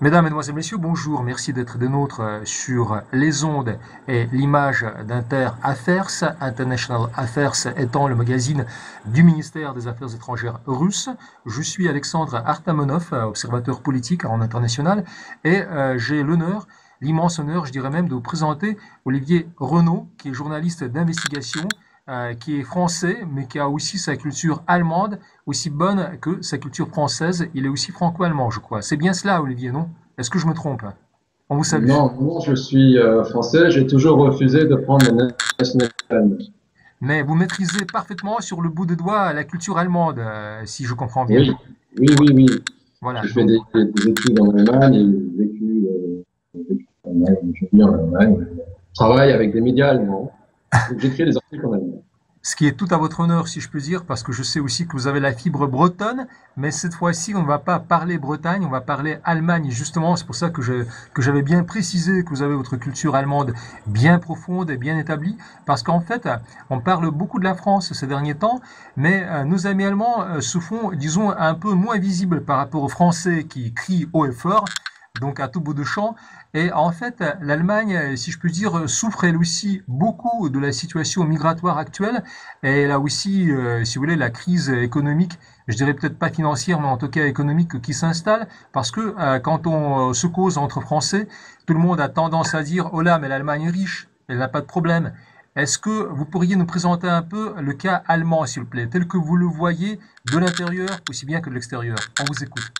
Mesdames, Mesdemoiselles, Messieurs, bonjour. Merci d'être des nôtres sur les ondes et l'image d'Inter Affairs, International Affairs étant le magazine du ministère des Affaires étrangères russe. Je suis Alexandre Artamonov, observateur politique en international, et j'ai l'honneur, l'immense honneur, je dirais même, de vous présenter Olivier Renaud, qui est journaliste d'investigation, qui est français, mais qui a aussi sa culture allemande, aussi bonne que sa culture française. Il est aussi franco-allemand, je crois. C'est bien cela, Olivier, non? Est-ce que je me trompe? On vous salue. Non, non, je suis français. J'ai toujours refusé de prendre la nationalité allemande. Mais vous maîtrisez parfaitement sur le bout de doigt la culture allemande, si je comprends bien. Oui, oui, oui, oui. Voilà, J'ai fait donc des études en Allemagne et vécu en Allemagne, je vis en Allemagne. Je travaille avec des médias allemands. Donc j'écris des articles en allemand. ce qui est tout à votre honneur, si je peux dire, parce que je sais aussi que vous avez la fibre bretonne, mais cette fois-ci, on ne va pas parler Bretagne, on va parler Allemagne, justement. C'est pour ça que j'avais bien précisé que vous avez votre culture allemande bien profonde et bien établie, parce qu'en fait, on parle beaucoup de la France ces derniers temps, mais nos amis allemands se font, disons, un peu moins visibles par rapport aux Français qui crient haut et fort, donc à tout bout de champ. Et en fait, l'Allemagne, si je puis dire, souffre elle aussi beaucoup de la situation migratoire actuelle. Et elle a aussi, si vous voulez, la crise économique, je dirais peut-être pas financière, mais en tout cas économique qui s'installe. Parce que quand on se cause entre Français, tout le monde a tendance à dire, oh là, mais l'Allemagne est riche, elle n'a pas de problème. Est-ce que vous pourriez nous présenter un peu le cas allemand, s'il vous plaît, tel que vous le voyez de l'intérieur aussi bien que de l'extérieur? On vous écoute.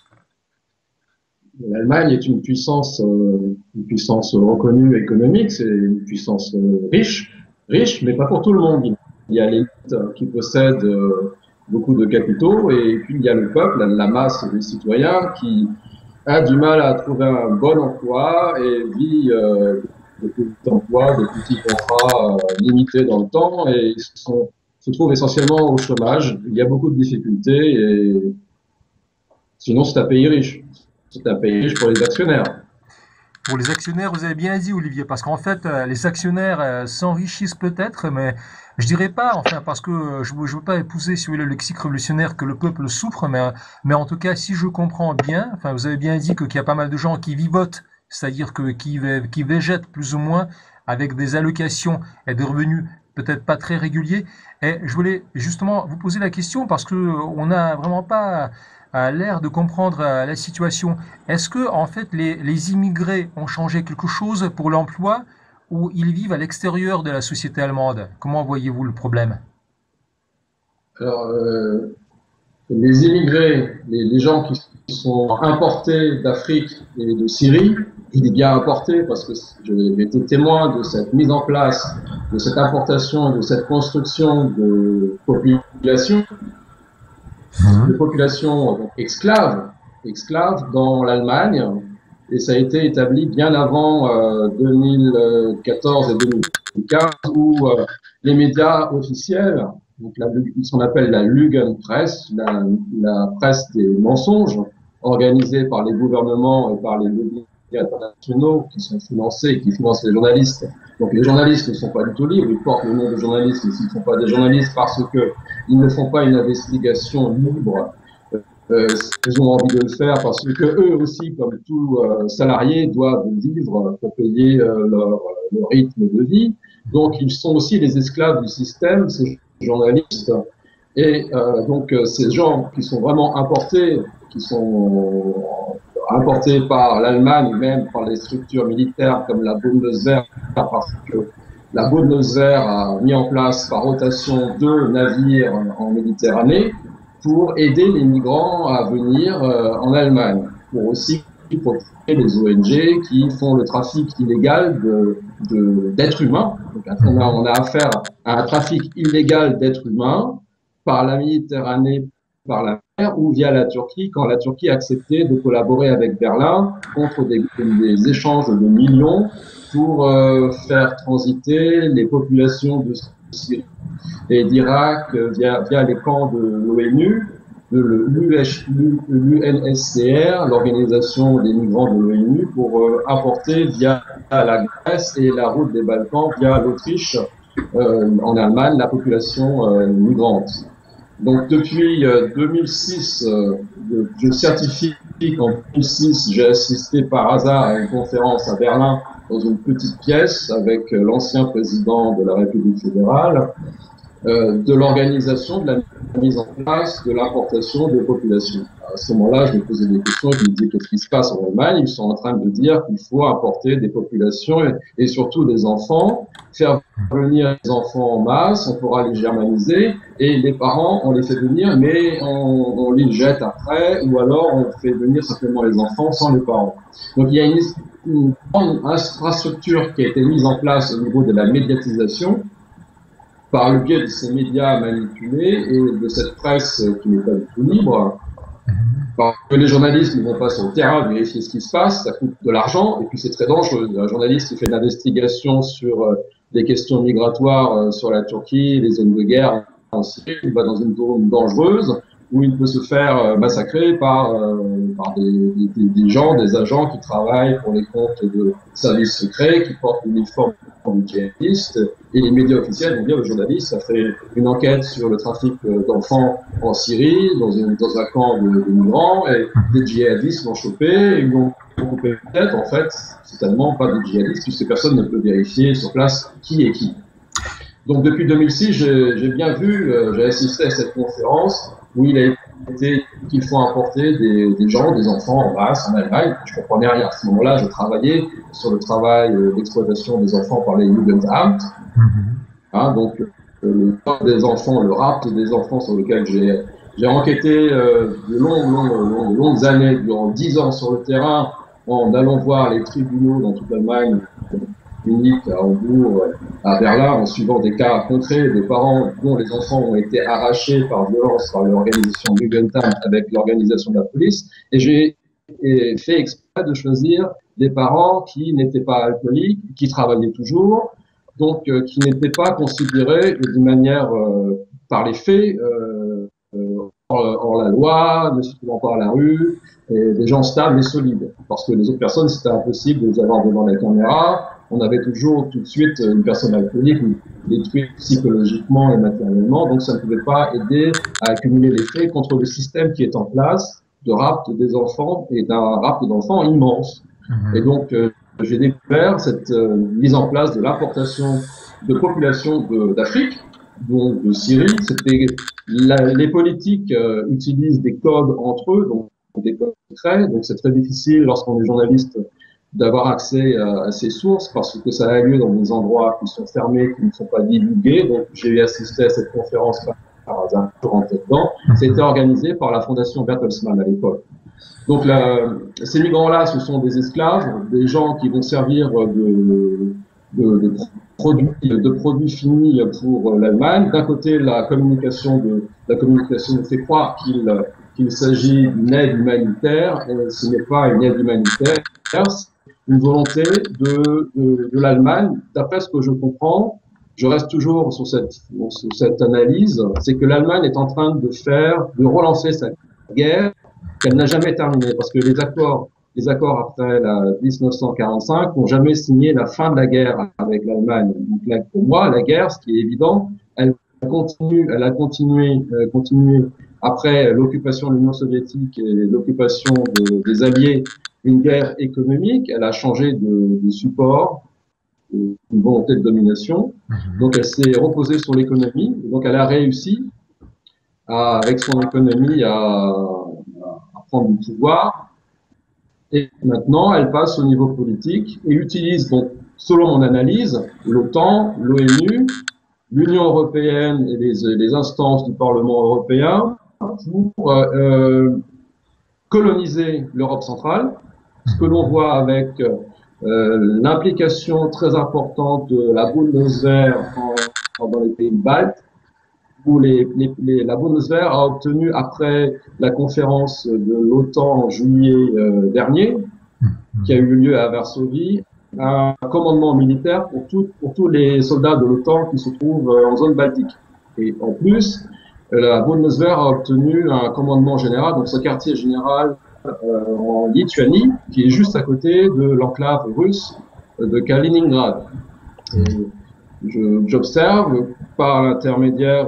L'Allemagne est une puissance reconnue économique. C'est une puissance riche, mais pas pour tout le monde. Il y a l'élite qui possède beaucoup de capitaux et puis il y a le peuple, la masse des citoyens qui a du mal à trouver un bon emploi et vit de petits emplois, de petits contrats limités dans le temps et se trouve essentiellement au chômage. Il y a beaucoup de difficultés et sinon c'est un pays riche. C'est un pays riche pour les actionnaires. Pour les actionnaires, vous avez bien dit, Olivier, parce qu'en fait, les actionnaires s'enrichissent peut-être, mais je dirais pas, enfin, parce que je veux pas épouser, si vous voulez, le lexique révolutionnaire que le peuple souffre, mais en tout cas, si je comprends bien, enfin, vous avez bien dit qu'il y a pas mal de gens qui vivotent, c'est-à-dire qui végètent plus ou moins avec des allocations et des revenus peut-être pas très réguliers. Et je voulais justement vous poser la question parce que on n'a vraiment pas l'air de comprendre la situation. Est-ce que, en fait, les immigrés ont changé quelque chose pour l'emploi ou ils vivent à l'extérieur de la société allemande? Comment voyez-vous le problème? Alors, les immigrés, les gens qui sont importés d'Afrique et de Syrie, je dis bien importés parce que j'ai été témoin de cette mise en place, de cette importation et de cette construction de populations donc, esclaves dans l'Allemagne. Et ça a été établi bien avant 2014 et 2015 où les médias officiels, donc ce qu'on appelle la Lügenpresse, la presse des mensonges, organisée par les gouvernements et par les lobbies internationaux qui sont financés et qui financent les journalistes. Donc les journalistes ne sont pas du tout libres, ils portent le nom de journalistes, mais ils ne sont pas des journalistes parce qu'ils ne font pas une investigation libre. Ils ont envie de le faire parce que eux aussi, comme tout salarié, doivent vivre pour payer leur rythme de vie. Donc, ils sont aussi les esclaves du système, ces journalistes. Et donc, ces gens qui sont vraiment importés, qui sont importés par l'Allemagne, même par les structures militaires comme la Bundeswehr, parce que la Bundeswehr a mis en place par rotation 2 navires en Méditerranée pour aider les migrants à venir en Allemagne, pour aussi protéger les ONG qui font le trafic illégal d'êtres humains. Donc, on a affaire à un trafic illégal d'êtres humains par la Méditerranée, par la mer ou via la Turquie, quand la Turquie a accepté de collaborer avec Berlin contre des échanges de millions pour faire transiter les populations de Syrie et d'Irak via les camps de l'ONU, de l'UNHCR, l'organisation des migrants de l'ONU, pour apporter via la Grèce et la route des Balkans, via l'Autriche, en Allemagne, la population migrante. Donc depuis 2006, je certifie qu'en 2006, j'ai assisté par hasard à une conférence à Berlin dans une petite pièce avec l'ancien président de la République fédérale, de l'organisation, de la mise en place de l'importation de populations. À ce moment-là, je me posais des questions, je me disais qu'est-ce qui se passe en Allemagne? Ils sont en train de dire qu'il faut importer des populations et surtout des enfants, faire venir les enfants en masse, on pourra les germaniser et les parents, on les fait venir, mais on les jette après ou alors on fait venir simplement les enfants sans les parents. Donc il y a une grande infrastructure qui a été mise en place au niveau de la médiatisation par le biais de ces médias manipulés et de cette presse qui n'est pas du tout libre, parce que les journalistes ne vont pas sur le terrain vérifier ce qui se passe, ça coûte de l'argent, et puis c'est très dangereux. Un journaliste qui fait de l'investigation sur des questions migratoires sur la Turquie, les zones de guerre en Syrie, il va dans une zone dangereuse, où il peut se faire massacrer par des gens, des agents qui travaillent pour les comptes de services secrets, qui portent l'uniforme du djihadiste, et les médias officiels vont dire aux journalistes, ça fait une enquête sur le trafic d'enfants en Syrie, dans un camp de migrants, et des djihadistes l'ont chopé, ils l'ont coupé la tête, en fait, c'est tellement pas des djihadistes, puisque personne ne peut vérifier sur place qui est qui. Donc depuis 2006, j'ai bien vu, j'ai assisté à cette conférence où il a été qu'il faut importer des gens, des enfants en masse en Allemagne. Je comprenais rien. À ce moment-là, je travaillais sur le travail d'exploitation des enfants par les Jugendamt. Hein, donc le temps des enfants, le rapt des enfants sur lequel j'ai enquêté de longues années, durant 10 ans sur le terrain, en allant voir les tribunaux dans toute l'Allemagne, Munich, à Hambourg, à Berlin, en suivant des cas concrets de parents dont les enfants ont été arrachés par violence par l'organisation Jugendamt avec l'organisation de la police. Et j'ai fait exprès de choisir des parents qui n'étaient pas alcooliques, qui travaillaient toujours, donc qui n'étaient pas considérés d'une manière, par les faits, hors la loi, ne circulant pas à la rue, et des gens stables et solides. Parce que les autres personnes, c'était impossible de les avoir devant la caméra. On avait toujours tout de suite une personne alcoolique détruite psychologiquement et matériellement, donc ça ne pouvait pas aider à accumuler les faits contre le système qui est en place de rapt des enfants et d'un rapt d'enfants immense. Et donc, j'ai découvert cette mise en place de l'importation de populations d'Afrique, donc de Syrie. Les politiques utilisent des codes entre eux, donc des codes secrets, donc c'est très difficile lorsqu'on est journaliste d'avoir accès à ces sources parce que ça a lieu dans des endroits qui sont fermés, qui ne sont pas divulgués. Donc j'ai assisté à cette conférence par hasard, je rentrais dedans. C'était organisé par la fondation Bertelsmann à l'époque. Donc ces migrants-là, ce sont des esclaves, des gens qui vont servir de produits finis pour l'Allemagne. D'un côté, la communication nous fait croire qu'il s'agit d'une aide humanitaire, et ce n'est pas une aide humanitaire, c'est une volonté de l'Allemagne. D'après ce que je comprends, je reste toujours sur cette analyse, c'est que l'Allemagne est en train de relancer sa guerre qu'elle n'a jamais terminée, parce que les accords après 1945 n'ont jamais signé la fin de la guerre avec l'Allemagne. Donc là, pour moi, la guerre, ce qui est évident, elle a continué après l'occupation de l'Union soviétique et l'occupation des Alliés, une guerre économique. Elle a changé de support, une volonté de domination. Donc elle s'est reposée sur l'économie. Donc elle a réussi avec son économie à prendre du pouvoir. Et maintenant, elle passe au niveau politique et utilise, donc, selon mon analyse, l'OTAN, l'ONU, l'Union européenne et les instances du Parlement européen pour coloniser l'Europe centrale. Ce que l'on voit avec l'implication très importante de la Bundeswehr dans les pays baltes, où la Bundeswehr a obtenu, après la conférence de l'OTAN en juillet dernier, qui a eu lieu à Varsovie, un commandement militaire pour tous les soldats de l'OTAN qui se trouvent en zone baltique. Et en plus, la Bundeswehr a obtenu un commandement général, donc ce quartier général en Lituanie, qui est juste à côté de l'enclave russe de Kaliningrad. Et j'observe par l'intermédiaire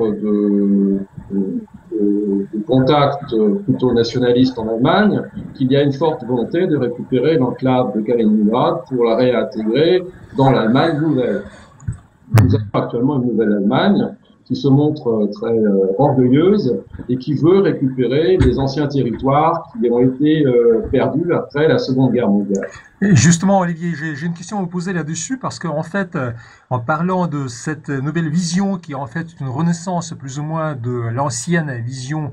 de contacts plutôt nationalistes en Allemagne, qu'il y a une forte volonté de récupérer l'enclave de Kaliningrad pour la réintégrer dans l'Allemagne nouvelle. Nous avons actuellement une nouvelle Allemagne qui se montre très orgueilleuse et qui veut récupérer les anciens territoires qui ont été perdus après la Seconde Guerre mondiale. Et justement, Olivier, j'ai une question à vous poser là-dessus parce qu'en fait, en parlant de cette nouvelle vision qui est en fait une renaissance plus ou moins de l'ancienne vision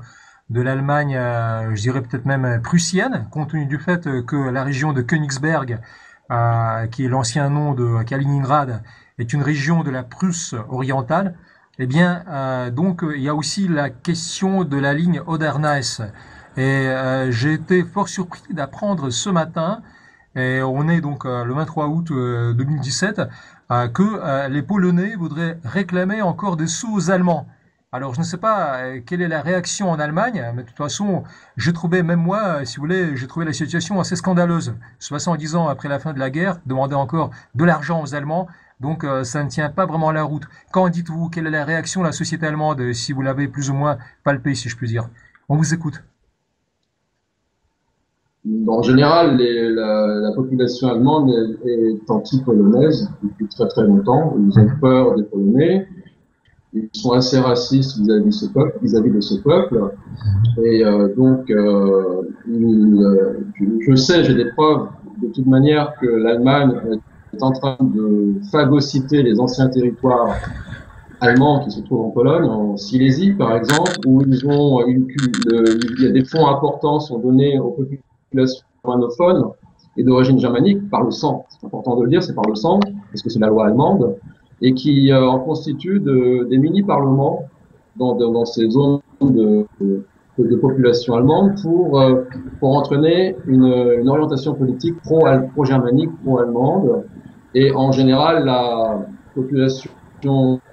de l'Allemagne, je dirais peut-être même prussienne, compte tenu du fait que la région de Königsberg, qui est l'ancien nom de Kaliningrad, est une région de la Prusse orientale. Eh bien, donc, il y a aussi la question de la ligne Oder-Neisse. Et j'ai été fort surpris d'apprendre ce matin, et on est donc le 23 août 2017, que les Polonais voudraient réclamer encore des sous aux Allemands. Alors, je ne sais pas quelle est la réaction en Allemagne, mais de toute façon, j'ai trouvé, même moi, si vous voulez, j'ai trouvé la situation assez scandaleuse. 70 ans après la fin de la guerre, demander encore de l'argent aux Allemands, donc ça ne tient pas vraiment la route. Qu'en dites-vous? Quelle est la réaction de la société allemande, si vous l'avez plus ou moins palpée, si je puis dire? On vous écoute. En général, la population allemande est anti-polonaise depuis très très longtemps. Ils ont peur des Polonais. Ils sont assez racistes vis-à-vis de ce peuple. Et donc, je sais, j'ai des preuves de toute manière que l'Allemagne est en train de phagocyter les anciens territoires allemands qui se trouvent en Pologne, en Silésie par exemple, où il y a des fonds importants sont donnés aux populations germanophones et d'origine germanique par le sang. C'est important de le dire, c'est par le sang, parce que c'est la loi allemande, et qui en constituent des mini-parlements dans ces zones de population allemande pour entraîner une orientation politique pro-germanique, pro-allemande. Et en général, la population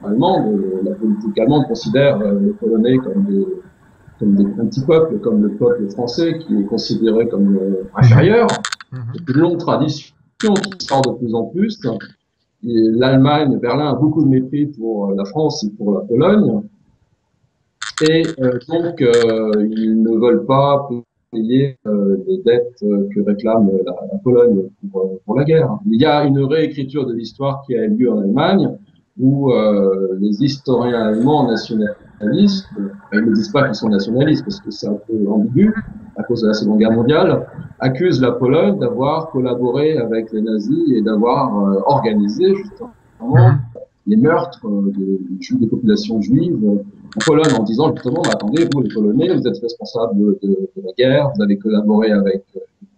allemande, la politique allemande considère les Polonais comme un petit peuple, comme le peuple français qui est considéré comme inférieur. C'est une longue tradition qui sort de plus en plus. L'Allemagne, Berlin a beaucoup de mépris pour la France et pour la Pologne. Et donc, ils ne veulent pas payer les dettes que réclame la Pologne pour la guerre. Il y a une réécriture de l'histoire qui a eu lieu en Allemagne où les historiens allemands nationalistes, ils ne disent pas qu'ils sont nationalistes parce que c'est un peu ambigu à cause de la Seconde Guerre mondiale, accusent la Pologne d'avoir collaboré avec les nazis et d'avoir organisé justement les meurtres des populations juives en Pologne en disant justement, attendez, vous les Polonais, vous êtes responsables de la guerre, vous avez collaboré avec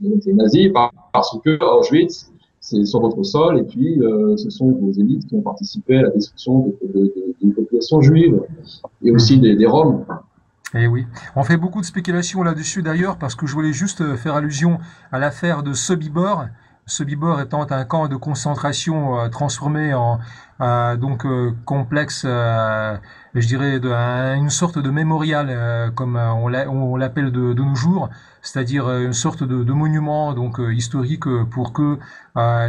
les nazis parce que Auschwitz, c'est sur votre sol et puis ce sont vos élites qui ont participé à la destruction des populations juives et aussi des Roms. Eh oui, on fait beaucoup de spéculations là-dessus d'ailleurs parce que je voulais juste faire allusion à l'affaire de Sobibor. Sobibor étant un camp de concentration transformé en complexe, je dirais, une sorte de mémorial, comme on l'appelle de nos jours, c'est-à-dire une sorte de monument donc historique pour que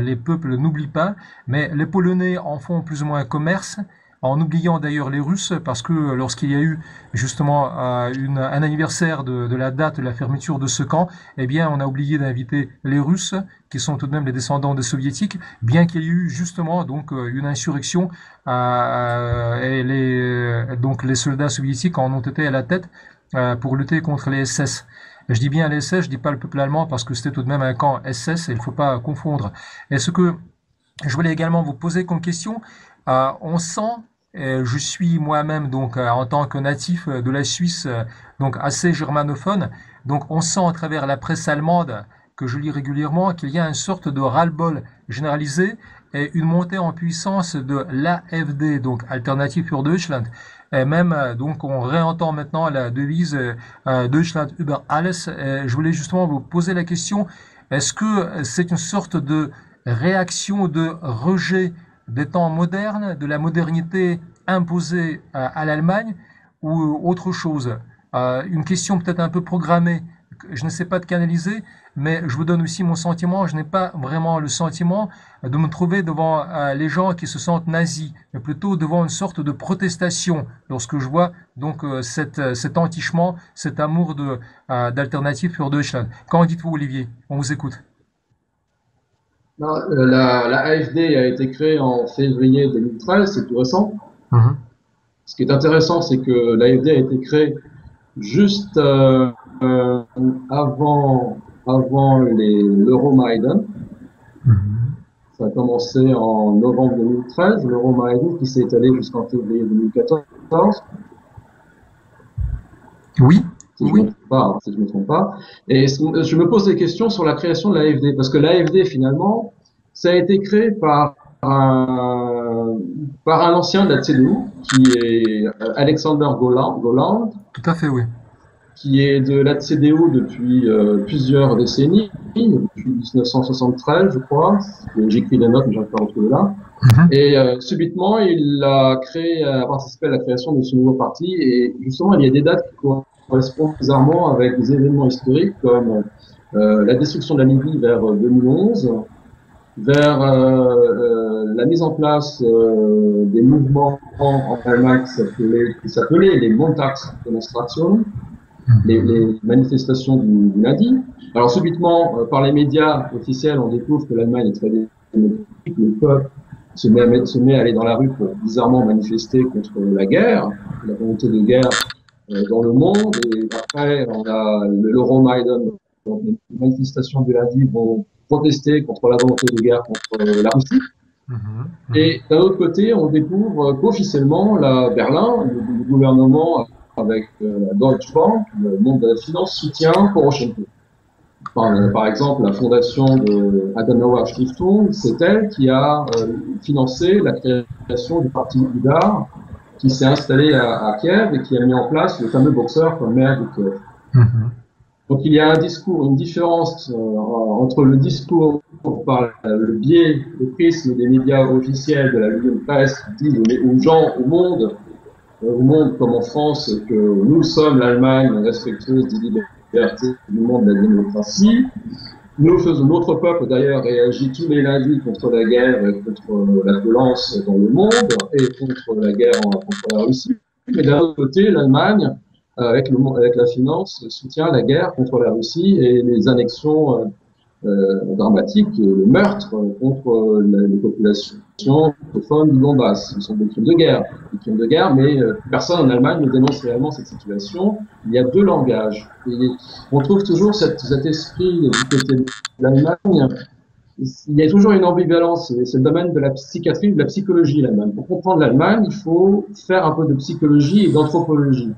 les peuples n'oublient pas. Mais les Polonais en font plus ou moins un commerce, en oubliant d'ailleurs les Russes, parce que lorsqu'il y a eu justement un anniversaire de la date de la fermeture de ce camp, eh bien on a oublié d'inviter les Russes, qui sont tout de même les descendants des Soviétiques, bien qu'il y ait eu justement donc une insurrection et les soldats soviétiques en ont été à la tête pour lutter contre les SS. Je dis bien les SS, je dis pas le peuple allemand parce que c'était tout de même un camp SS et il ne faut pas confondre. Et ce que je voulais également vous poser comme question, on sent, je suis moi-même donc en tant que natif de la Suisse, donc assez germanophone, donc on sent à travers la presse allemande que je lis régulièrement qu'il y a une sorte de ras-le-bol généralisé et une montée en puissance de l'AfD, donc Alternative für Deutschland. Et même, donc, on réentend maintenant la devise Deutschland über alles. Et je voulais justement vous poser la question, est-ce que c'est une sorte de réaction de rejet des temps modernes, de la modernité imposée à l'Allemagne, ou autre chose? Une question peut-être un peu programmée, je ne sais pas de canaliser. mais je vous donne aussi mon sentiment. Je n'ai pas vraiment le sentiment de me trouver devant les gens qui se sentent nazis, mais plutôt devant une sorte de protestation lorsque je vois donc cet entichement, cet amour d'Alternative für Deutschland. Qu'en dites-vous, Olivier? On vous écoute. Non, la AfD a été créée en février 2013, c'est tout récent. Ce qui est intéressant, c'est que l'AfD a été créée juste avant l'Euromaïdan. Ça a commencé en novembre 2013, l'Euromaïdan qui s'est étalé jusqu'en février 2014. Oui. Si je me trompe pas. Et je me pose des questions sur la création de l'AfD, parce que l'AfD, finalement, ça a été créé par un ancien de la CDU, qui est Alexander Goland. Tout à fait, oui. Qui est de la CDU depuis plusieurs décennies, depuis 1973, je crois. J'écris des notes, mais j'arrive pas à retrouver là. Et subitement, il a participé à la création de ce nouveau parti. Et justement, il y a des dates qui correspondent bizarrement avec des événements historiques comme la destruction de la Libye vers 2011, vers la mise en place des mouvements en Allemagne qui s'appelaient les Montagsdemonstrationen, les manifestations du lundi. Alors subitement, par les médias officiels, on découvre que l'Allemagne est très démocratique, le peuple se met à aller dans la rue pour bizarrement manifester contre la guerre, la volonté de guerre dans le monde. Et après, on a l'Euromaïdan, donc les manifestations du lundi vont protester contre la volonté de guerre contre la Russie. Et d'un autre côté, on découvre qu'officiellement, Berlin, le gouvernement avec la Deutsche Bank, le monde de la finance, soutient Poroshenko. Par exemple, la fondation de Adenauer Stiftung, c'est elle qui a financé la création du parti Udar, qui s'est installé à Kiev et qui a mis en place le fameux boxeur comme maire de Kiev. Donc il y a une différence entre le discours par le biais, le prisme des médias officiels de la Union de presse qui disent aux gens, au monde comme en France, que nous sommes l'Allemagne respectueuse des libertés du monde de la démocratie. Notre peuple d'ailleurs réagit tous les lundis contre la guerre, contre la violence dans le monde et contre la guerre contre la Russie. Mais d'un autre côté, l'Allemagne, avec la finance, soutient la guerre contre la Russie et les annexions dramatiques, le meurtre contre les populations autochtones du Donbass. Ce sont des crimes de guerre, mais personne en Allemagne ne dénonce réellement cette situation. Il y a deux langages. Et on trouve toujours cet esprit du côté de l'Allemagne. Il y a toujours une ambivalence. C'est le domaine de la psychiatrie, de la psychologie, l'Allemagne. Pour comprendre l'Allemagne, il faut faire un peu de psychologie et d'anthropologie.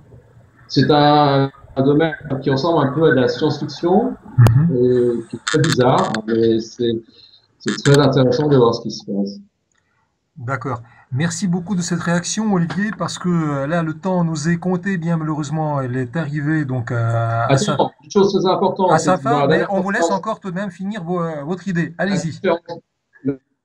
C'est un domaine qui ressemble un peu à de la science-fiction, qui est très bizarre, mais c'est très intéressant de voir ce qui se passe. D'accord. Merci beaucoup de cette réaction, Olivier, parce que là, le temps nous est compté, bien malheureusement, elle est arrivée donc une chose très importante. À sa fin, mais on vous laisse encore tout de même finir votre idée. Allez-y.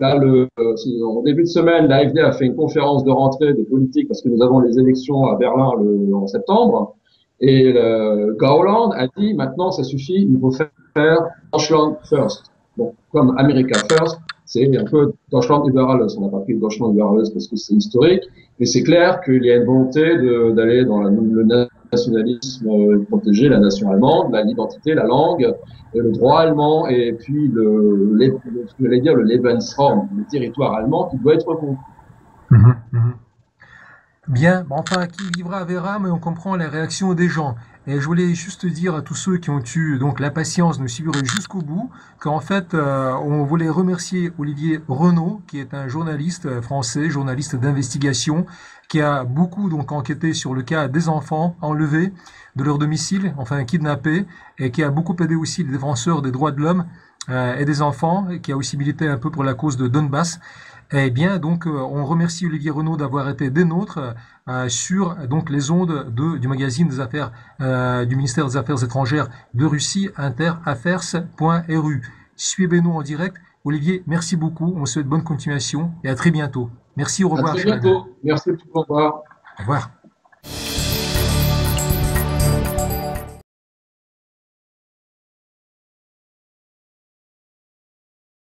Là, en début de semaine, l'AfD a fait une conférence de rentrée de politique parce que nous avons les élections à Berlin en septembre. Et Gauland a dit maintenant ça suffit, il faut faire Deutschland first. Donc comme America first, c'est un peu Deutschland über alles. On n'a pas pris Deutschland über alles parce que c'est historique, mais c'est clair qu'il y a une volonté d'aller dans le nationalisme, protéger la nation allemande, l'identité, la langue, le droit allemand et puis le Lebensraum, le territoire allemand qui doit être reconnu. Bien, enfin, qui vivra verra, mais on comprend la réaction des gens. Et je voulais juste dire à tous ceux qui ont eu donc la patience de nous suivre jusqu'au bout, qu'en fait, on voulait remercier Olivier Renaud, qui est un journaliste français, journaliste d'investigation, qui a beaucoup donc enquêté sur le cas des enfants enlevés de leur domicile, enfin kidnappés, et qui a beaucoup aidé aussi les défenseurs des droits de l'homme et des enfants, et qui a aussi milité un peu pour la cause de Donbass. Eh bien, donc, on remercie Olivier Renaud d'avoir été des nôtres sur donc les ondes du magazine des affaires du ministère des Affaires étrangères de Russie, interaffairs.ru. Suivez-nous en direct. Olivier, merci beaucoup. On vous souhaite bonne continuation et à très bientôt. Merci, au revoir. À très bientôt. Merci beaucoup. Au revoir. Au revoir.